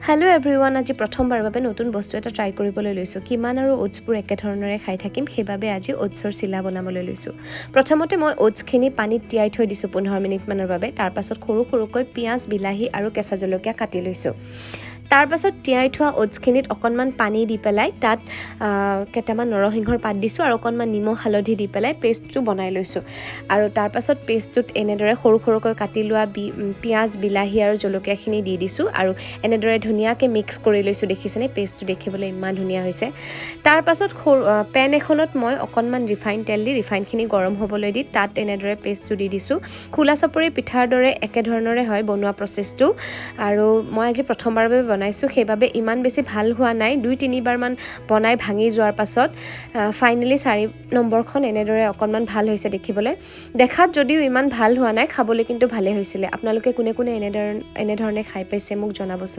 Hello' everyone, আজি প্ৰথমবাৰৰ বাবে নতুন বস্তু এটা ট্ৰাই কৰিবলৈ লৈছোঁ। কিমান আৰু ওটছবোৰ একে ধৰণৰে খাই থাকিম, সেইবাবে আজি ওটছৰ চিলা বনাবলৈ লৈছোঁ। প্ৰথমতে মই ওটছখিনি পানীত তিয়াই থৈ দিছোঁ 15 মিনিটমানৰ বাবে। তাৰপাছত সৰু সৰুকৈ পিঁয়াজ, বিলাহী আৰু কেঁচা জলকীয়া কাটি লৈছোঁ। তাৰপাছত তিয়াই থোৱা ওটছখিনিত অকণমান পানী দি পেলাই তাত কেইটামান নৰসিংহৰ পাত দিছোঁ আৰু অকণমান নিমখ হালধি দি পেলাই পেষ্টটো বনাই লৈছোঁ। আৰু তাৰপাছত পেষ্টটোত এনেদৰে সৰু সৰুকৈ কাটি লোৱা পিঁয়াজ, বিলাহী আৰু জলকীয়াখিনি দি দিছোঁ আৰু এনেদৰে ধুনীয়াকৈ মিক্স কৰি লৈছোঁ। দেখিছেনে, পেষ্টটো দেখিবলৈ ইমান ধুনীয়া হৈছে। তাৰপাছত পেন এখনত মই অকণমান ৰিফাইন তেল দি ৰিফাইনখিনি গৰম হ'বলৈ দি তাত এনেদৰে পেষ্টটো দি দিছোঁ। খোলা চাপৰি পিঠাৰ দৰে একেধৰণৰে হয় বনোৱা প্ৰচেছটো। আৰু মই আজি প্ৰথমবাৰৰ বাবে বনাইছোঁ, সেইবাবে ইমান বেছি ভাল হোৱা নাই। 2-3বাৰমান বনাই ভাঙি যোৱাৰ পাছত ফাইনেলি 4 নম্বৰখন এনেদৰে অকণমান ভাল হৈছে দেখিবলৈ। দেখাত যদিও ইমান ভাল হোৱা নাই, খাবলৈ কিন্তু ভালেই হৈছিলে। আপোনালোকে কোনে কোনে এনেধৰণে খাই পাইছে মোক জনাবচোন।